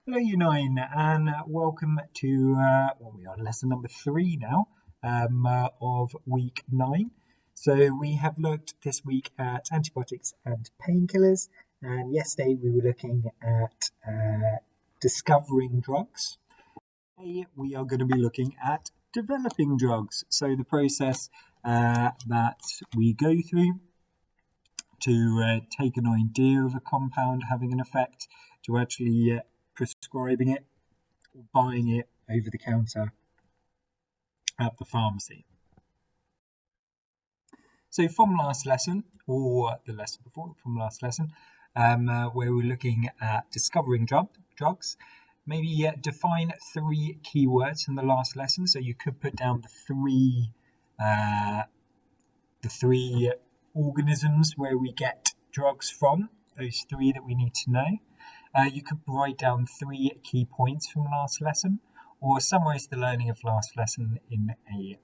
Hello, U9, and welcome to we are lesson number 3 now of week 9. So we have looked this week at antibiotics and painkillers, and yesterday we were looking at discovering drugs. Today we are going to be looking at developing drugs. So the process that we go through to take an idea of a compound having an effect to actually prescribing it or buying it over the counter at the pharmacy. So from last lesson, or the lesson before, from last lesson, where we're looking at discovering drugs, maybe define 3 keywords in the last lesson. So you could put down the three organisms where we get drugs from, those 3 that we need to know. You could write down 3 key points from last lesson, or summarize the learning of last lesson in a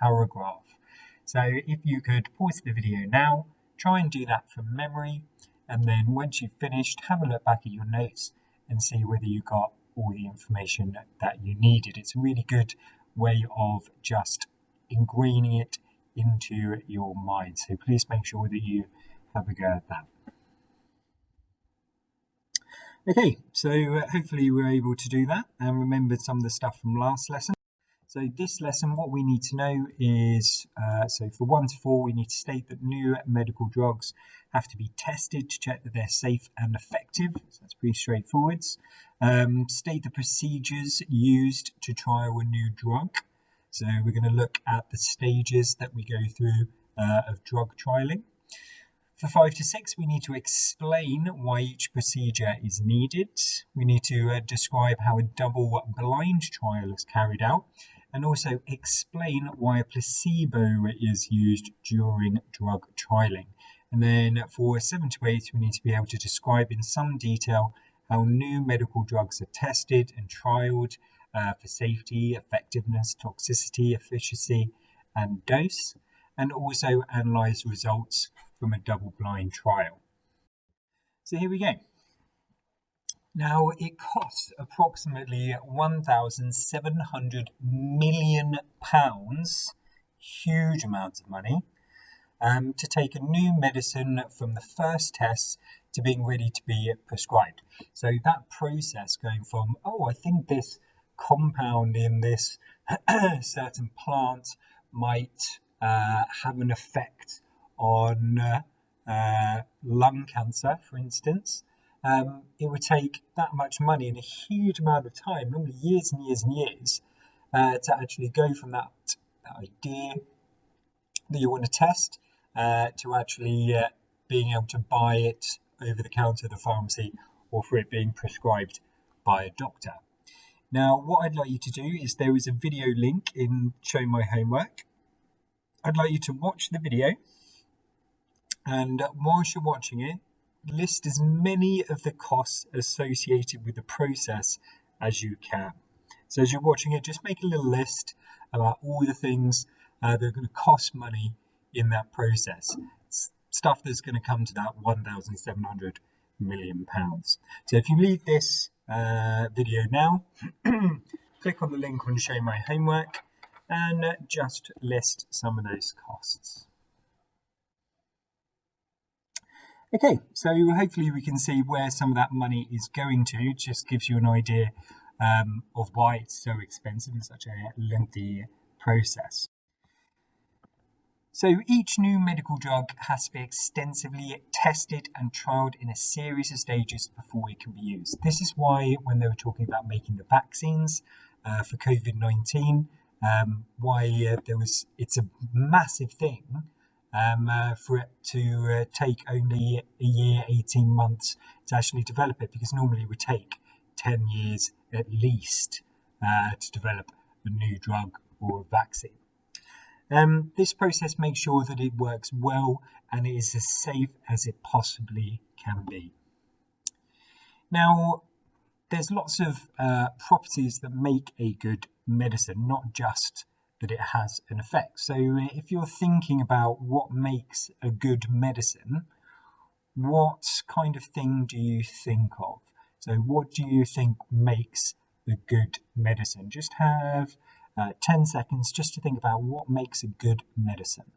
paragraph. So if you could pause the video now, try and do that from memory, and then once you've finished, have a look back at your notes and see whether you got all the information that you needed. It's a really good way of just ingraining it into your mind. So please make sure that you have a go at that. Okay, so hopefully we're able to do that and remember some of the stuff from last lesson. So this lesson, what we need to know is, so for 1 to 4, we need to state that new medical drugs have to be tested to check that they're safe and effective. So that's pretty straightforward. State the procedures used to trial a new drug. So we're going to look at the stages that we go through of drug trialing. For 5 to 6, we need to explain why each procedure is needed. We need to describe how a double-blind trial is carried out, and also explain why a placebo is used during drug trialing. And then for 7 to 8, we need to be able to describe in some detail how new medical drugs are tested and trialed for safety, effectiveness, toxicity, efficacy, and dose, and also analyze results from a double-blind trial. So here we go. Now, it costs approximately £1,700 million, huge amounts of money, to take a new medicine from the first test to being ready to be prescribed. So that process going from, I think this compound in this certain plant might have an effect on lung cancer, for instance, it would take that much money and a huge amount of time, normally years and years and years, to actually go from that idea that you want to test to actually being able to buy it over the counter at the pharmacy or for it being prescribed by a doctor. Now, what I'd like you to do is there is a video link in Show My Homework. I'd like you to watch the video, and whilst you're watching it, list as many of the costs associated with the process as you can. So as you're watching it, just make a little list about all the things that are going to cost money in that process. It's stuff that's going to come to that £1,700 million. So if you leave this video now, click on the link on Show My Homework and just list some of those costs. Okay, so hopefully we can see where some of that money is going to. It just gives you an idea of why it's so expensive and such a lengthy process. So each new medical drug has to be extensively tested and trialled in a series of stages before it can be used. This is why when they were talking about making the vaccines for COVID-19, it's a massive thing for it to take only a year, 18 months to actually develop it, because normally it would take 10 years at least to develop a new drug or vaccine. This process makes sure that it works well and is as safe as it possibly can be. Now, there's lots of properties that make a good medicine, not just that it has an effect. So if you're thinking about what makes a good medicine, what kind of thing do you think of? So what do you think makes a good medicine? Just have 10 seconds just to think about what makes a good medicine.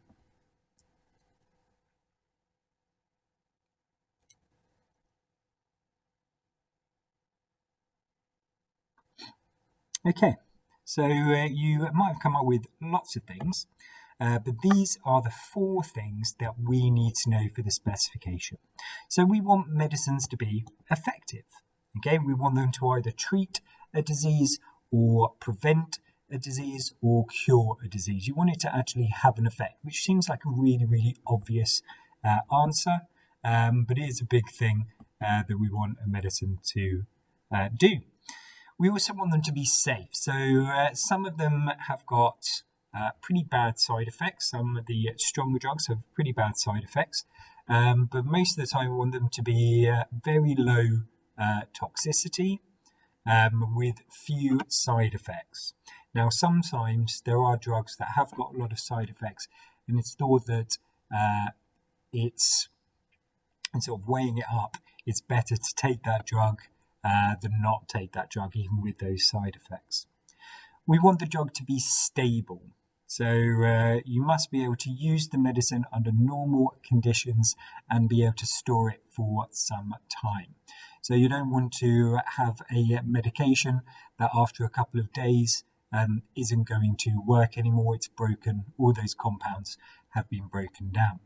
Okay, so you might have come up with lots of things, but these are the 4 things that we need to know for the specification. So we want medicines to be effective. Okay, we want them to either treat a disease or prevent a disease or cure a disease. You want it to actually have an effect, which seems like a really, really obvious answer, but it is a big thing that we want a medicine to do. We also want them to be safe. So some of them have got pretty bad side effects. Some of the stronger drugs have pretty bad side effects. But most of the time we want them to be very low toxicity with few side effects. Now, sometimes there are drugs that have got a lot of side effects, and it's thought that it's sort of weighing it up. It's better to take that drug than not take that drug, even with those side effects. We want the drug to be stable. So you must be able to use the medicine under normal conditions and be able to store it for some time. So you don't want to have a medication that after a couple of days isn't going to work anymore. It's broken. All those compounds have been broken down.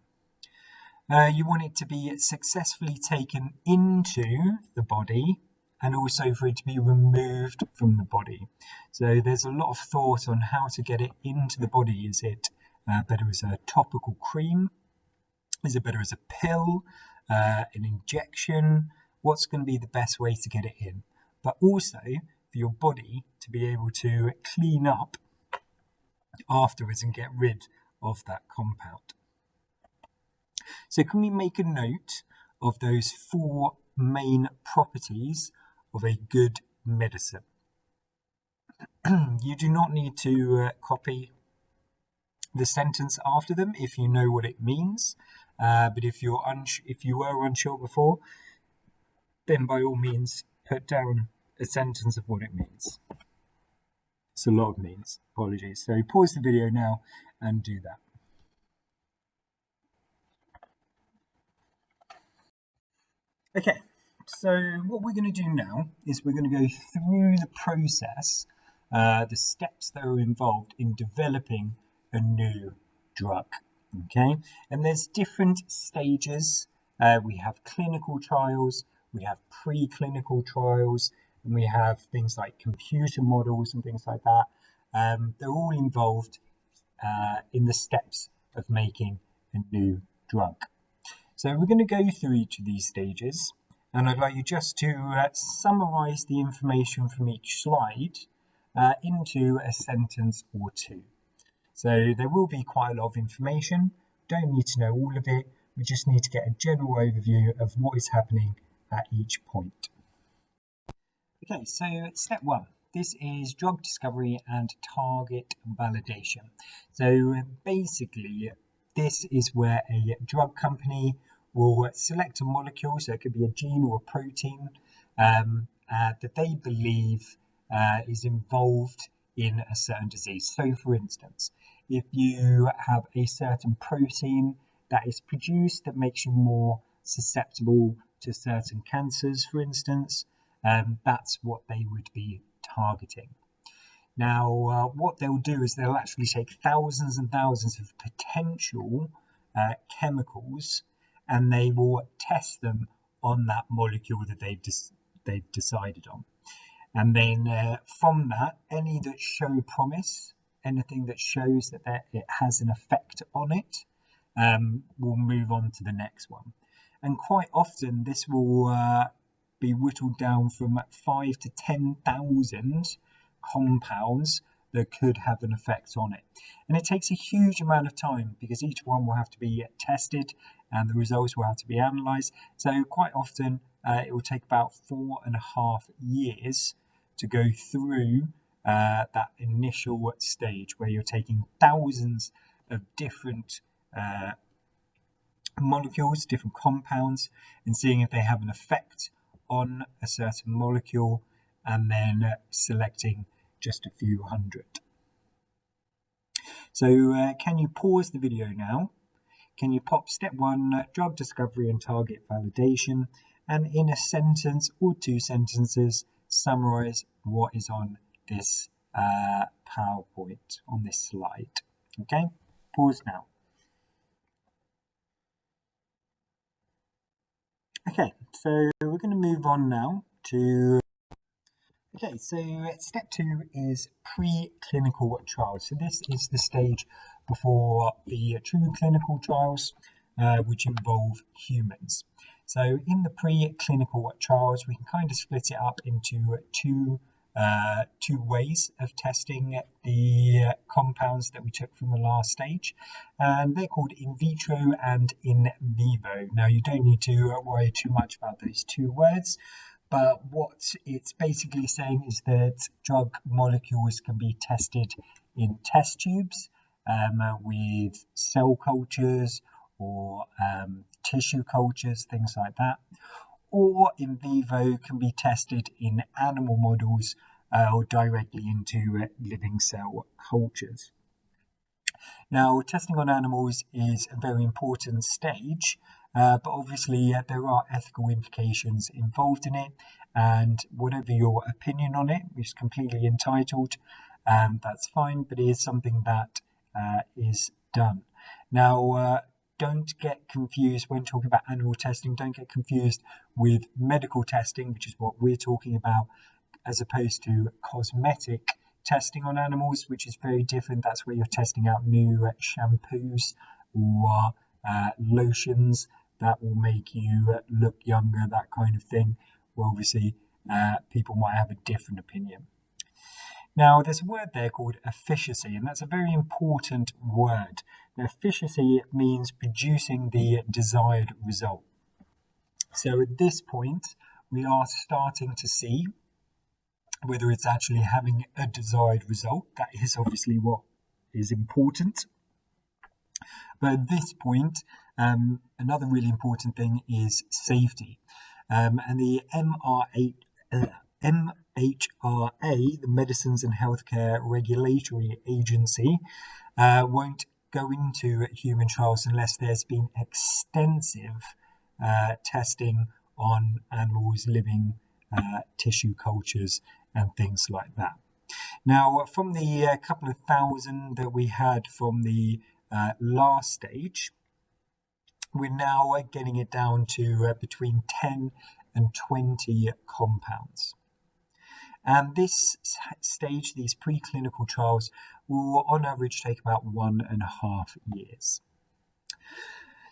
You want it to be successfully taken into the body and also for it to be removed from the body. So there's a lot of thought on how to get it into the body. Is it better as a topical cream? Is it better as a pill, an injection? What's going to be the best way to get it in? But also for your body to be able to clean up afterwards and get rid of that compound. So can we make a note of those 4 main properties of a good medicine? You do not need to copy the sentence after them if you know what it means. But if you were unsure before, then by all means put down a sentence of what it means. It's a lot of means. Apologies. So pause the video now and do that. Okay, so what we're going to do now is we're going to go through the process, the steps that are involved in developing a new drug. Okay, and there's different stages. We have clinical trials, we have preclinical trials, and we have things like computer models and things like that. They're all involved in the steps of making a new drug. So we're going to go through each of these stages, and I'd like you just to summarize the information from each slide into a sentence or 2. So there will be quite a lot of information. Don't need to know all of it. We just need to get a general overview of what is happening at each point. Okay, so step 1. This is drug discovery and target validation. So basically, this is where a drug company will select a molecule, so it could be a gene or a protein, that they believe is involved in a certain disease. So for instance, if you have a certain protein that is produced that makes you more susceptible to certain cancers, for instance, that's what they would be targeting. Now, what they'll do is they'll actually take thousands and thousands of potential chemicals, and they will test them on that molecule that they've decided on. And then from that, any that show promise, anything that shows that it has an effect on it, will move on to the next one. And quite often this will be whittled down from 5 to 10,000 compounds that could have an effect on it. And it takes a huge amount of time because each one will have to be tested and the results will have to be analysed. So quite often it will take about 4.5 years to go through that initial stage where you're taking thousands of different molecules, different compounds, and seeing if they have an effect on a certain molecule and then selecting just a few hundred. So can you pause the video now? Can you pop step 1, drug discovery and target validation, and in a sentence or 2 sentences, summarize what is on this PowerPoint, on this slide. Okay, pause now. Okay, so we're going to move on now to... Okay, so step 2 is preclinical trials. So this is the stage before the true clinical trials, which involve humans. So in the preclinical trials, we can kind of split it up into two ways of testing the compounds that we took from the last stage, and they're called in vitro and in vivo. Now, you don't need to worry too much about those 2 words, but what it's basically saying is that drug molecules can be tested in test tubes with cell cultures or tissue cultures, things like that, or in vivo can be tested in animal models or directly into living cell cultures. Now, testing on animals is a very important stage, but obviously there are ethical implications involved in it, and whatever your opinion on it is completely entitled, that's fine, but it is something that is done. Now, don't get confused when talking about animal testing, don't get confused with medical testing, which is what we're talking about, as opposed to cosmetic testing on animals, which is very different. That's where you're testing out new shampoos or lotions that will make you look younger, that kind of thing. Well, obviously, people might have a different opinion. Now, there's a word there called efficacy, and that's a very important word. Now, efficacy means producing the desired result. So at this point, we are starting to see whether it's actually having a desired result. That is obviously what is important. But at this point, another really important thing is safety. And the MHRA, the Medicines and Healthcare Regulatory Agency, won't go into human trials unless there's been extensive testing on animals, living tissue cultures and things like that. Now, from the couple of thousand that we had from the last stage, we're now getting it down to between 10 and 20 compounds. And this stage, these preclinical trials, will on average take about 1.5 years.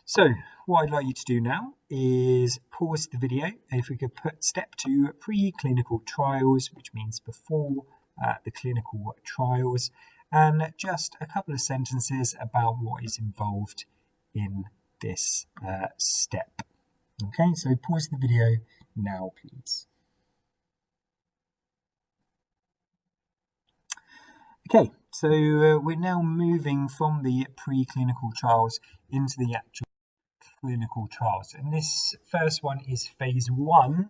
So what I'd like you to do now is pause the video, and if we could put step 2, preclinical trials, which means before the clinical trials, and just a couple of sentences about what is involved in this step. Okay, so pause the video now, please. Okay, so we're now moving from the preclinical trials into the actual clinical trials, and this first one is phase 1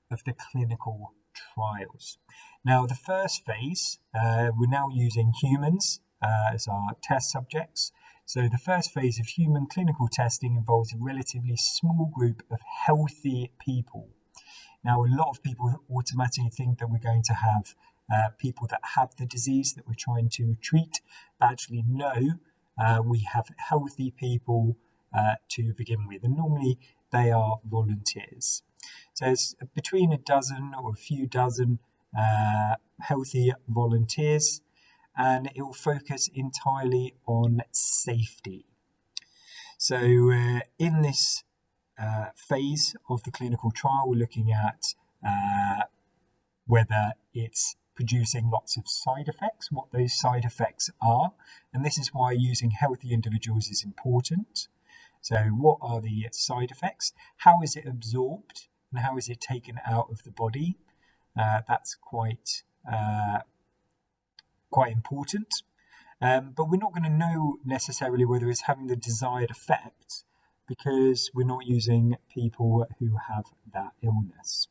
of the clinical trials. Now, the first phase, we're now using humans as our test subjects. So the first phase of human clinical testing involves a relatively small group of healthy people. Now, a lot of people automatically think that we're going to have people that have the disease that we're trying to treat, but actually no, we have healthy people to begin with, and normally they are volunteers. So it's between a dozen or a few dozen healthy volunteers, and it will focus entirely on safety. So in this phase of the clinical trial, we're looking at whether it's producing lots of side effects, what those side effects are, and this is why using healthy individuals is important. So what are the side effects? How is it absorbed? And how is it taken out of the body? That's quite important. But we're not going to know necessarily whether it's having the desired effect because we're not using people who have that illness.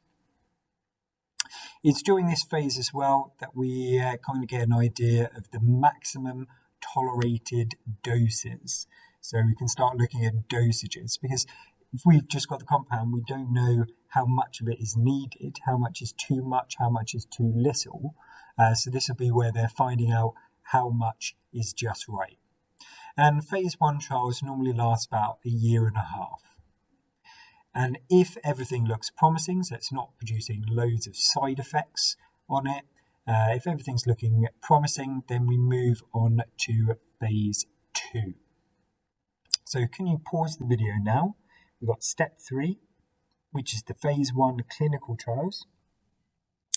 It's during this phase as well that we kind of get an idea of the maximum tolerated doses. So we can start looking at dosages, because if we've just got the compound, we don't know how much of it is needed, how much is too much, how much is too little. So this will be where they're finding out how much is just right. And phase 1 trials normally last about a year and a half. And if everything looks promising, so it's not producing loads of side effects on it, if everything's looking promising, then we move on to phase 2. So can you pause the video now? We've got step 3, which is the phase 1 clinical trials.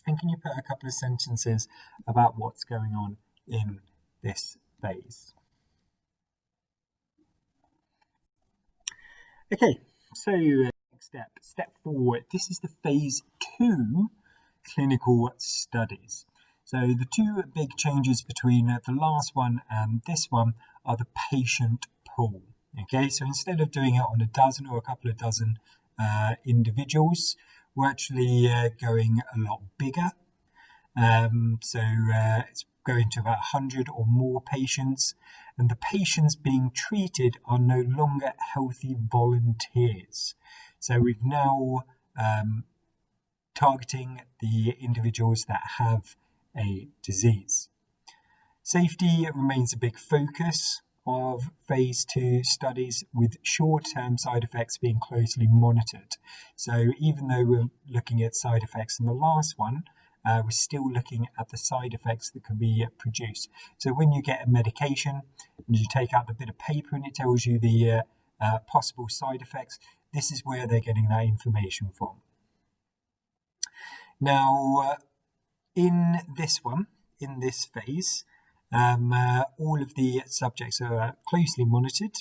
And can you put a couple of sentences about what's going on in this phase? Okay, so next step 4, this is the phase 2 clinical studies. So the two big changes between the last one and this one are the patient pool. Okay, so instead of doing it on a dozen or a couple of dozen individuals, we're actually going a lot bigger. So it's going to about 100 or more patients, and the patients being treated are no longer healthy volunteers. So we've now targeting the individuals that have a disease. Safety remains a big focus of phase 2 studies, with short-term side effects being closely monitored. So even though we're looking at side effects in the last one, we're still looking at the side effects that can be produced. So when you get a medication and you take out the bit of paper and it tells you the possible side effects, this is where they're getting that information from. Now, in this phase, all of the subjects are closely monitored,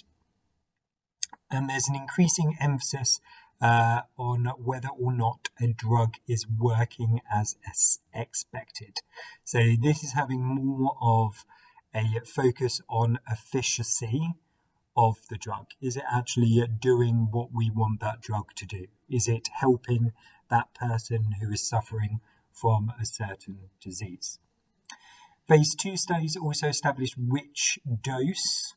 and there's an increasing emphasis on whether or not a drug is working as expected. So this is having more of a focus on efficacy of the drug. Is it actually doing what we want that drug to do? Is it helping that person who is suffering from a certain disease? Phase 2 studies also establish which dose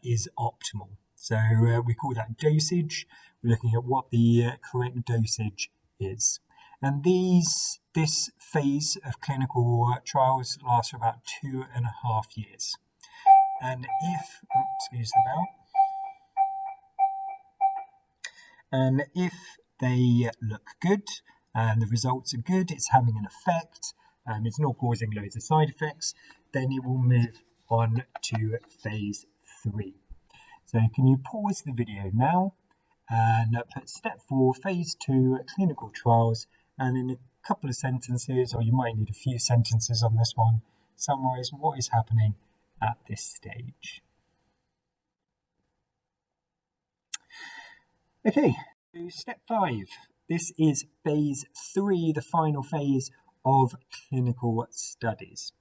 is optimal. So we call that dosage. We're looking at what the correct dosage is. And this phase of clinical trials lasts for about 2.5 years. And if they look good and the results are good, it's having an effect, it's not causing loads of side effects, then it will move on to phase 3. So can you pause the video now and put step 4, phase 2 clinical trials, and in a couple of sentences, or you might need a few sentences on this one, summarize what is happening at this stage. Okay, so step 5. This is phase 3, the final phase of clinical studies.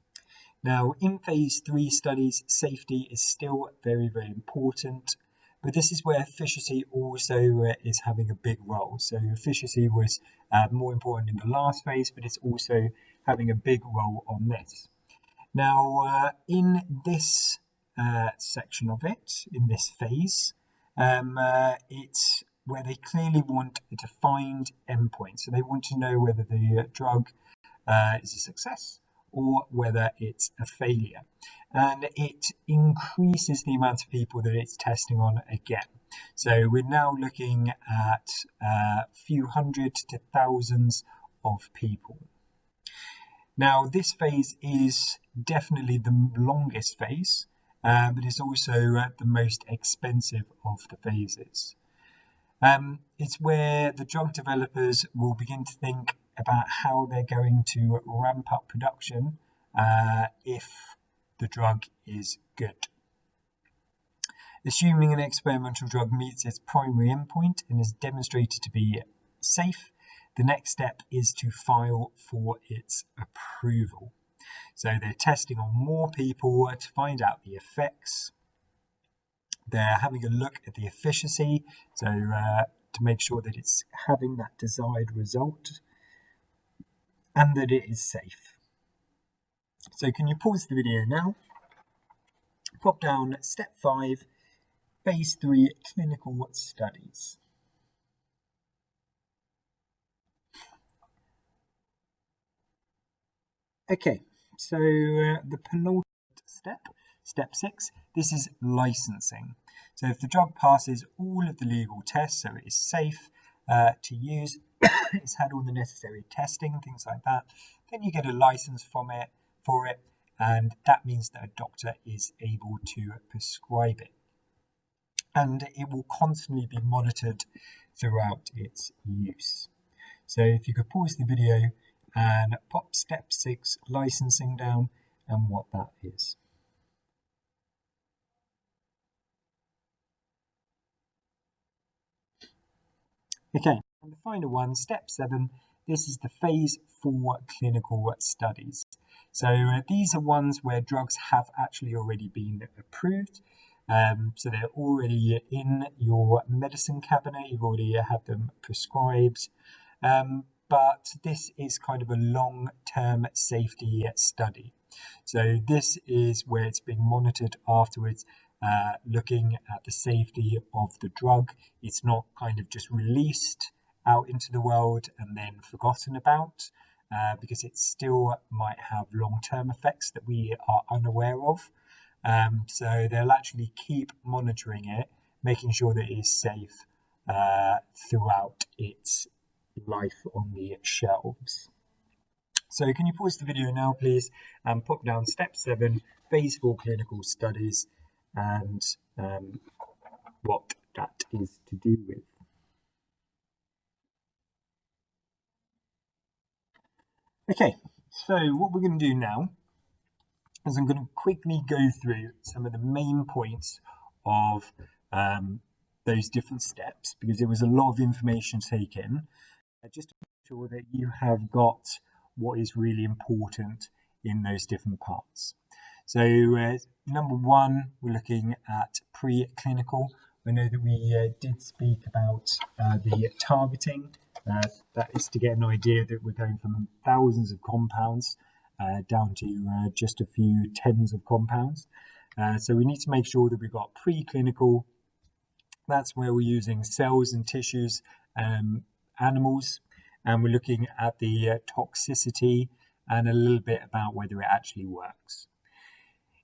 Now, in phase 3 studies, safety is still very, very important, but this is where efficacy also is having a big role. So efficacy was more important in the last phase, but it's also having a big role on this. Now, in this section of it, in this phase, it's where they clearly want a defined endpoint. So they want to know whether the drug is a success or whether it's a failure. And it increases the amount of people that it's testing on again. So we're now looking at a few hundred to thousands of people. Now, this phase is definitely the longest phase, but it's also the most expensive of the phases. It's where the drug developers will begin to think about how they're going to ramp up production if the drug is good. Assuming an experimental drug meets its primary endpoint and is demonstrated to be safe, the next step is to file for its approval. So they're testing on more people to find out the effects. They're having a look at the efficacy, so to make sure that it's having that desired result. and that it is safe. So can you pause the video now, pop down step 5, phase 3 clinical studies. Okay, so the penultimate step 6, this is licensing. So if the drug passes all of the legal tests, so it is safe to use, it's had all the necessary testing, things like that, then you get a license for it, and that means that a doctor is able to prescribe it. And it will constantly be monitored throughout its use. So if you could pause the video and pop step 6 licensing down and what that is. Okay, and the final one, step 7, this is the phase 4 clinical studies. So these are ones where drugs have actually already been approved. So they're already in your medicine cabinet, you've already had them prescribed. But this is kind of a long-term safety study. So this is where it's being monitored afterwards, looking at the safety of the drug. It's not kind of just released out into the world and then forgotten about, because it still might have long-term effects that we are unaware of. So they'll actually keep monitoring it, making sure that it is safe throughout its life on the shelves. So can you pause the video now, please, and pop down step 7, phase 4 clinical studies, and what that is to do with. Okay, so what we're going to do now is I'm going to quickly go through some of the main points of those different steps, because there was a lot of information taken, just to make sure that you have got what is really important in those different parts. So number 1, we're looking at preclinical. I know that we did speak about the targeting. That is to get an idea that we're going from thousands of compounds down to just a few tens of compounds. So we need to make sure that we've got preclinical. That's where we're using cells and tissues, animals, and we're looking at the toxicity and a little bit about whether it actually works.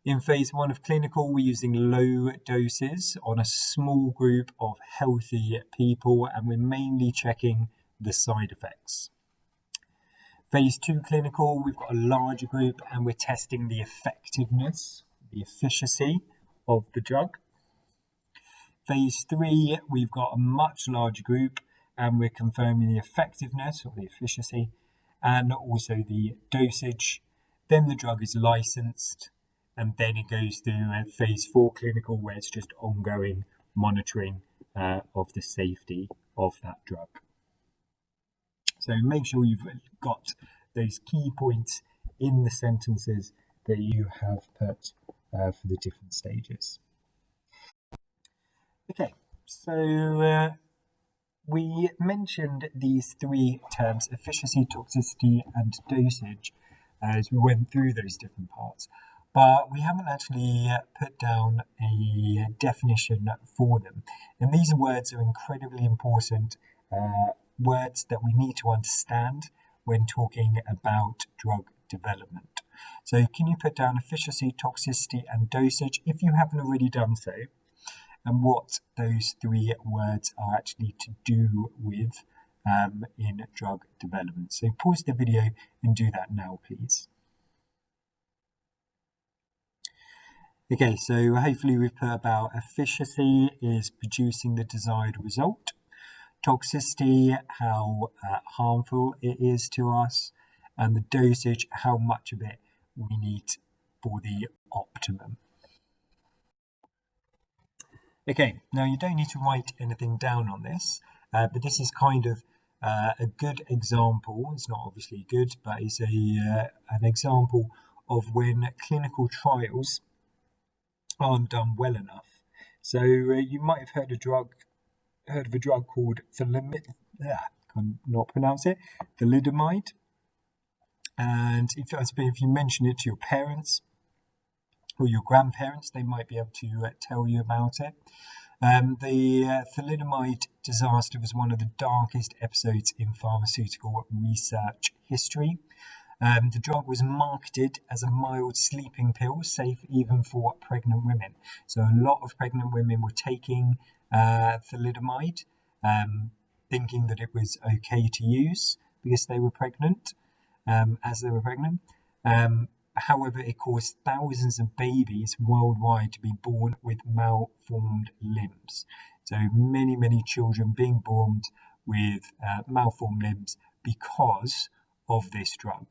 In phase 1 of clinical, we're using low doses on a small group of healthy people, and we're mainly checking the side effects. Phase 2 clinical, we've got a larger group and we're testing the effectiveness, the efficacy of the drug. Phase 3, we've got a much larger group and we're confirming the effectiveness or the efficacy and also the dosage. Then the drug is licensed, and then it goes through a phase 4 clinical where it's just ongoing monitoring of the safety of that drug. So make sure you've got those key points in the sentences that you have put for the different stages. Okay, so we mentioned these 3 terms, efficacy, toxicity, and dosage, as we went through those different parts. But we haven't actually put down a definition for them. And these words are incredibly important words that we need to understand when talking about drug development. So can you put down efficacy, toxicity, and dosage if you haven't already done so, and what those 3 words are actually to do with in drug development. So pause the video and do that now, please. Okay, so hopefully we've put about efficacy is producing the desired result, toxicity, how harmful it is to us, and the dosage, how much of it we need for the optimum. Okay, now you don't need to write anything down on this, but this is kind of a good example. It's not obviously good, but it's an example of when clinical trials aren't done well enough. So you might have heard of a drug called thalidomide. And if you mention it to your parents or your grandparents, they might be able to tell you about it. The thalidomide disaster was one of the darkest episodes in pharmaceutical research history. The drug was marketed as a mild sleeping pill, safe even for pregnant women. So a lot of pregnant women were taking thalidomide, thinking that it was okay to use because they were pregnant, as they were pregnant. However, it caused thousands of babies worldwide to be born with malformed limbs. So many children being born with malformed limbs because of this drug.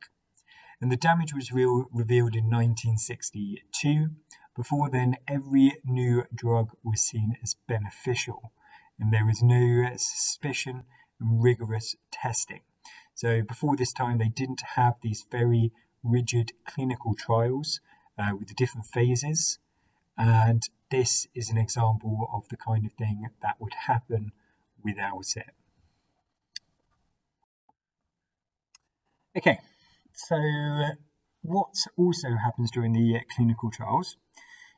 And the damage was revealed in 1962. Before then, every new drug was seen as beneficial, and there was no suspicion and rigorous testing. So before this time, they didn't have these very rigid clinical trials with the different phases. And this is an example of the kind of thing that would happen without it. Okay, so what also happens during the clinical trials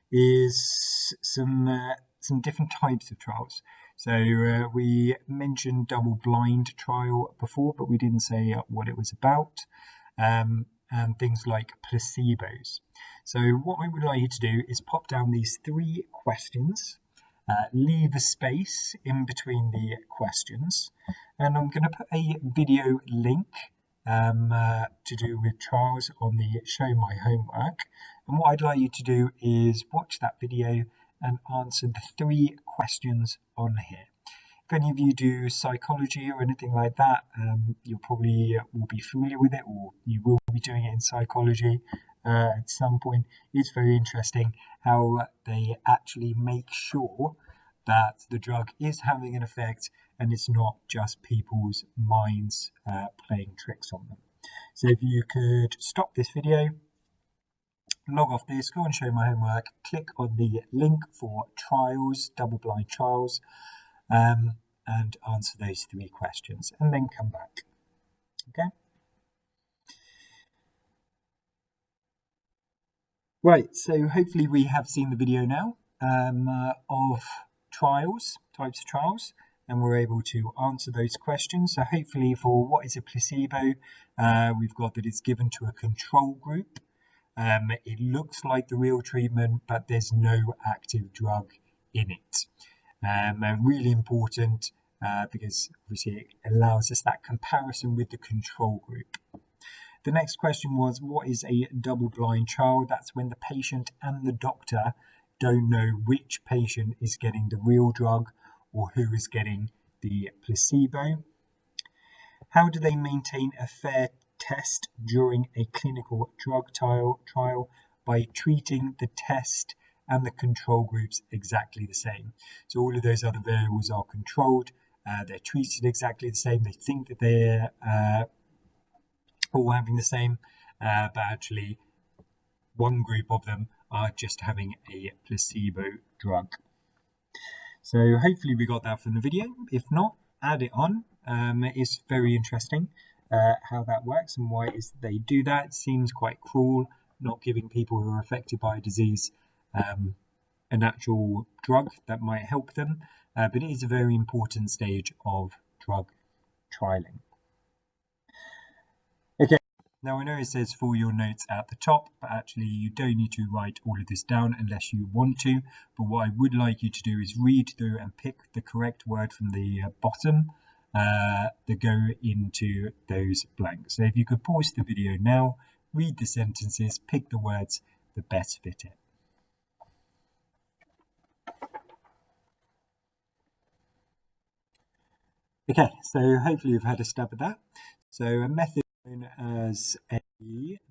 is some different types of trials. So we mentioned double-blind trial before, but we didn't say what it was about, and things like placebos. So what I would like you to do is pop down these 3 questions, leave a space in between the questions, and I'm going to put a video link to do with trials on the Show My Homework. And what I'd like you to do is watch that video and answer the 3 questions on here. If any of you do psychology or anything like that, you probably will be familiar with it, or you will be doing it in psychology at some point. It's very interesting how they actually make sure that the drug is having an effect and it's not just people's minds playing tricks on them. So if you could stop this video, log off this, go and Show My Homework, click on the link for trials, double-blind trials, and answer those 3 questions, and then come back. Okay? Right, so hopefully we have seen the video now of trials, types of trials, and we're able to answer those questions. So hopefully for what is a placebo, we've got that it's given to a control group. It looks like the real treatment, but there's no active drug in it. Really important because obviously it allows us that comparison with the control group. The next question was, what is a double-blind trial? That's when the patient and the doctor don't know which patient is getting the real drug or who is getting the placebo. How do they maintain a fair test during a clinical drug trial? By treating the test and the control groups exactly the same. So all of those other variables are controlled, they're treated exactly the same, they think that they're all having the same, but actually one group of them are just having a placebo drug. So hopefully we got that from the video. If not, add it on. It's very interesting how that works and why it is that they do that. It seems quite cruel, not giving people who are affected by a disease an actual drug that might help them, but it is a very important stage of drug trialing. Okay, now I know it says for your notes at the top, but actually you don't need to write all of this down unless you want to. But what I would like you to do is read through and pick the correct word from the bottom that go into those blanks. So if you could pause the video now, read the sentences, pick the words that best fit it. Okay, so hopefully you've had a stab at that. So a method known as a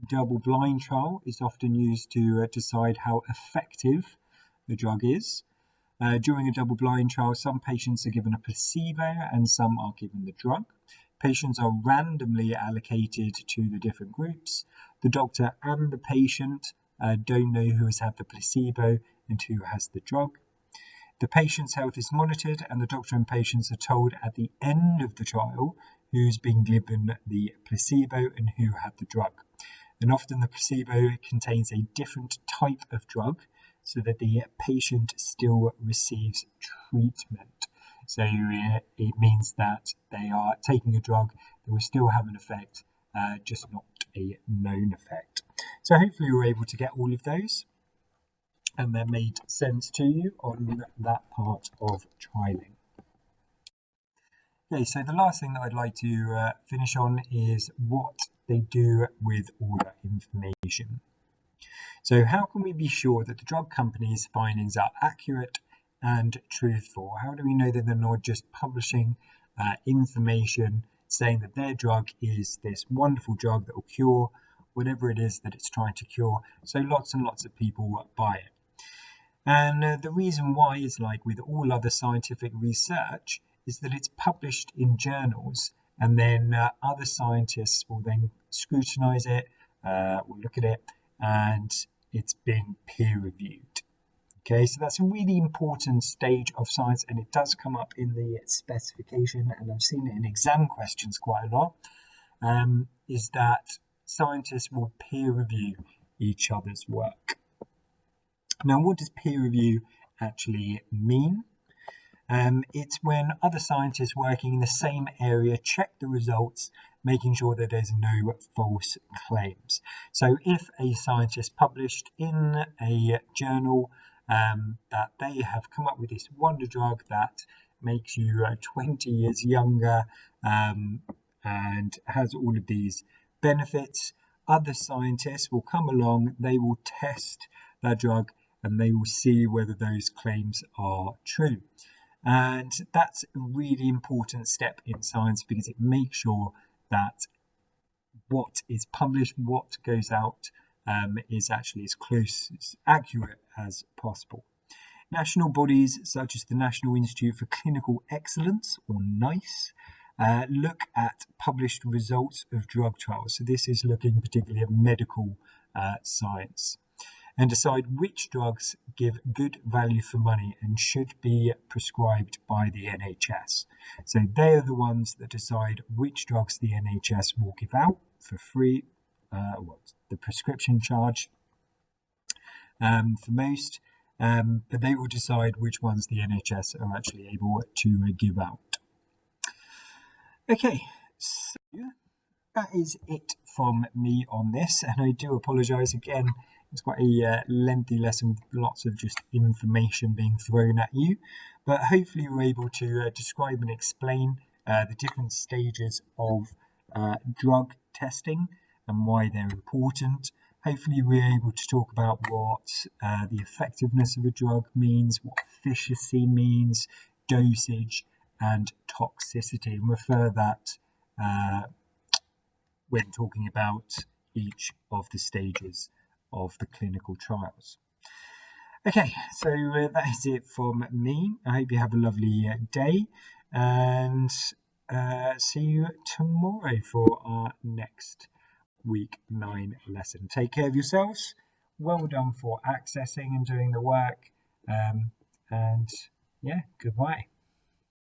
double-blind trial is often used to decide how effective the drug is. During a double-blind trial, some patients are given a placebo and some are given the drug. Patients are randomly allocated to the different groups. The doctor and the patient don't know who has had the placebo and who has the drug. The patient's health is monitored and the doctor and patients are told at the end of the trial who's been given the placebo and who had the drug. And often the placebo contains a different type of drug so that the patient still receives treatment. So it means that they are taking a drug that will still have an effect, just not a known effect. So hopefully you're able to get all of those and that made sense to you on that part of trialing. Okay, so the last thing that I'd like to finish on is what they do with all that information. So how can we be sure that the drug company's findings are accurate and truthful? How do we know that they're not just publishing information saying that their drug is this wonderful drug that will cure whatever it is that it's trying to cure, so lots and lots of people buy it? And the reason why is, like with all other scientific research, is that it's published in journals, and then other scientists will then scrutinize it, will look at it, and it's been peer reviewed. Okay, so that's a really important stage of science, and it does come up in the specification, and I've seen it in exam questions quite a lot, is that scientists will peer review each other's work. Now, what does peer review actually mean? It's when other scientists working in the same area check the results, making sure that there's no false claims. So if a scientist published in a journal that they have come up with this wonder drug that makes you 20 years younger and has all of these benefits, other scientists will come along, they will test that drug, and they will see whether those claims are true. And that's a really important step in science because it makes sure that what is published, what goes out, is actually as close, as accurate as possible. National bodies such as the National Institute for Clinical Excellence, or NICE, look at published results of drug trials. So this is looking particularly at medical science, and decide which drugs give good value for money and should be prescribed by the NHS. So they are the ones that decide which drugs the NHS will give out for free, the prescription charge for most, but they will decide which ones the NHS are actually able to give out. Okay, so that is it from me on this, and I do apologise again. It's quite a lengthy lesson with lots of just information being thrown at you, but hopefully you're able to describe and explain the different stages of drug testing and why they're important. Hopefully we're able to talk about what the effectiveness of a drug means, what efficacy means, dosage and toxicity, and refer that when talking about each of the stages of the clinical trials. Okay, so that is it from me. I hope you have a lovely day, and see you tomorrow for our next week 9 lesson. Take care of yourselves. Well done for accessing and doing the work, and yeah, goodbye.